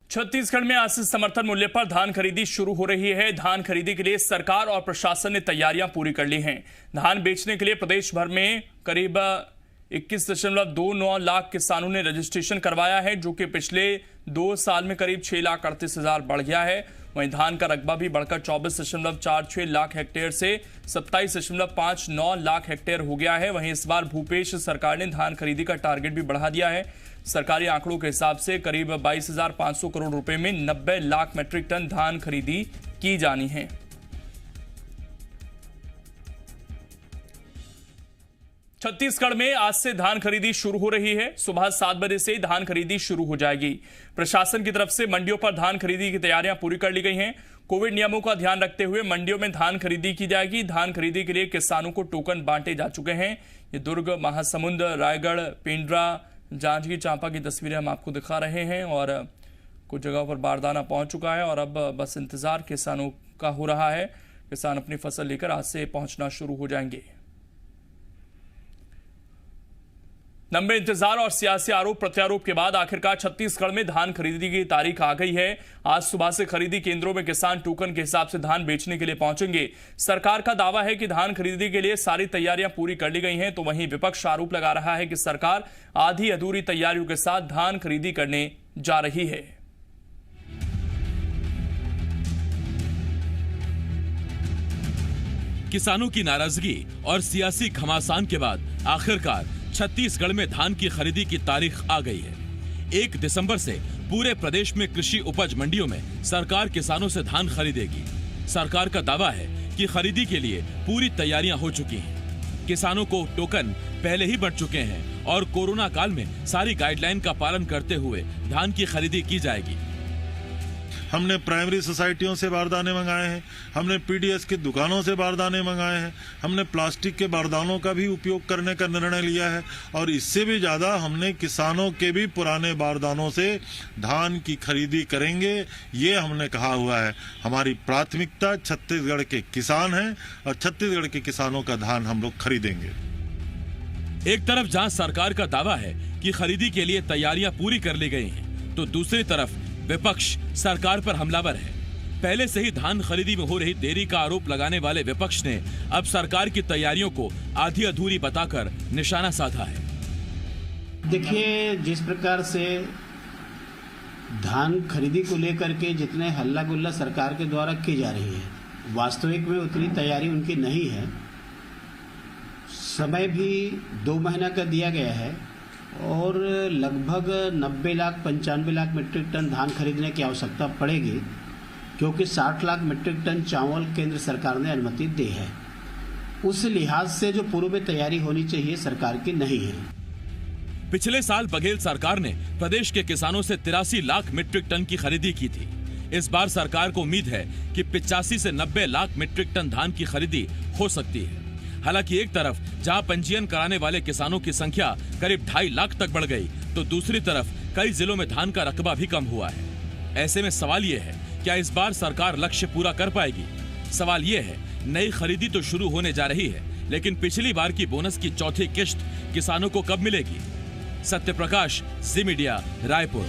छत्तीसगढ़ में आज से समर्थन मूल्य पर धान खरीदी शुरू हो रही है। धान खरीदी के लिए सरकार और प्रशासन ने तैयारियां पूरी कर ली हैं। धान बेचने के लिए प्रदेश भर में करीब 21.29 लाख किसानों ने रजिस्ट्रेशन करवाया है, जो कि पिछले 2 साल में करीब 6,38,000 बढ़ गया है। वहीं धान का रकबा भी बढ़कर 24.46 लाख हेक्टेयर से 27.59 लाख हेक्टेयर हो गया है। वहीं इस बार भूपेश सरकार ने धान खरीदी का टारगेट भी बढ़ा दिया है। सरकारी आंकड़ों के हिसाब से करीब 22,500 करोड़ रुपए में 90 लाख मीट्रिक टन धान खरीदी की जानी है। छत्तीसगढ़ में आज से धान खरीदी शुरू हो रही है। सुबह 7 बजे से धान खरीदी शुरू हो जाएगी। प्रशासन की तरफ से मंडियों पर धान खरीदी की तैयारियां पूरी कर ली गई हैं। कोविड नियमों का ध्यान रखते हुए मंडियों में धान खरीदी की जाएगी। धान खरीदी के लिए किसानों को टोकन बांटे जा चुके हैं। ये दुर्ग, महासमुंद, रायगढ़, पेंड्रा, जांजगीर चांपा की तस्वीरें हम आपको दिखा रहे हैं और कुछ जगहों पर बारदाना पहुंच चुका है और अब बस इंतजार किसानों का हो रहा है। किसान अपनी फसल लेकर आज से पहुंचना शुरू हो जाएंगे। लंबे इंतजार और सियासी आरोप प्रत्यारोप के बाद आखिरकार छत्तीसगढ़ में धान खरीदी की तारीख आ गई है। आज सुबह से खरीदी केंद्रों में किसान टोकन के हिसाब से धान बेचने के लिए पहुंचेंगे। सरकार का दावा है कि धान खरीदी के लिए सारी तैयारियां पूरी कर ली गई हैं, तो वहीं विपक्ष आरोप लगा रहा है कि सरकार आधी अधूरी तैयारियों के साथ धान खरीदी करने जा रही है। किसानों की नाराजगी और सियासी घमासान के बाद आखिरकार छत्तीसगढ़ में धान की खरीदी की तारीख आ गई है। 1 दिसंबर से पूरे प्रदेश में कृषि उपज मंडियों में सरकार किसानों से धान खरीदेगी। सरकार का दावा है कि खरीदी के लिए पूरी तैयारियां हो चुकी हैं। किसानों को टोकन पहले ही बढ़ चुके हैं और कोरोना काल में सारी गाइडलाइन का पालन करते हुए धान की खरीदी की जाएगी। हमने प्राइमरी सोसाइटियों से बारदाने मंगाए हैं, हमने पीडीएस की दुकानों से बारदाने मंगाए हैं, हमने प्लास्टिक के बारदानों का भी उपयोग करने का निर्णय लिया है और इससे भी ज़्यादा हमने किसानों के भी पुराने बारदानों से धान की खरीदी करेंगे। ये हमने कहा हुआ है। हमारी प्राथमिकता छत्तीसगढ़ के किसान हैं और छत्तीसगढ़ के किसानों का धान हम लोग खरीदेंगे। एक तरफ जहां सरकार का दावा है कि खरीदी के लिए तैयारियां पूरी कर ली गई हैं, तो दूसरी तरफ विपक्ष सरकार पर हमलावर है। पहले से ही धान खरीदी में हो रही देरी का आरोप लगाने वाले विपक्ष ने अब सरकार की तैयारियों को आधी अधूरी बताकर निशाना साधा है। देखिए, जिस प्रकार से धान खरीदी को लेकर के जितने हल्ला गुल्ला सरकार के द्वारा की जा रही है, वास्तविक में उतनी तैयारी उनकी नहीं है। समय भी 2 महीना का दिया गया है और लगभग 90 लाख 95 लाख मीट्रिक टन धान खरीदने की आवश्यकता पड़ेगी, क्योंकि 60 लाख मीट्रिक टन चावल केंद्र सरकार ने अनुमति दी है। उस लिहाज से जो पूर्व में तैयारी होनी चाहिए सरकार की नहीं है। पिछले साल बघेल सरकार ने प्रदेश के किसानों से 83 लाख मीट्रिक टन की खरीदी की थी। इस बार सरकार को उम्मीद है कि 85 से 90 लाख मीट्रिक टन धान की खरीदी हो सकती है। हालांकि एक तरफ जहां पंजीयन कराने वाले किसानों की संख्या करीब 2.5 लाख तक बढ़ गई, तो दूसरी तरफ कई जिलों में धान का रकबा भी कम हुआ है। ऐसे में सवाल ये है, क्या इस बार सरकार लक्ष्य पूरा कर पाएगी? सवाल ये है, नई खरीदी तो शुरू होने जा रही है, लेकिन पिछली बार की बोनस की चौथी किश्त किसानों को कब मिलेगी? सत्यप्रकाश, जी मीडिया, रायपुर।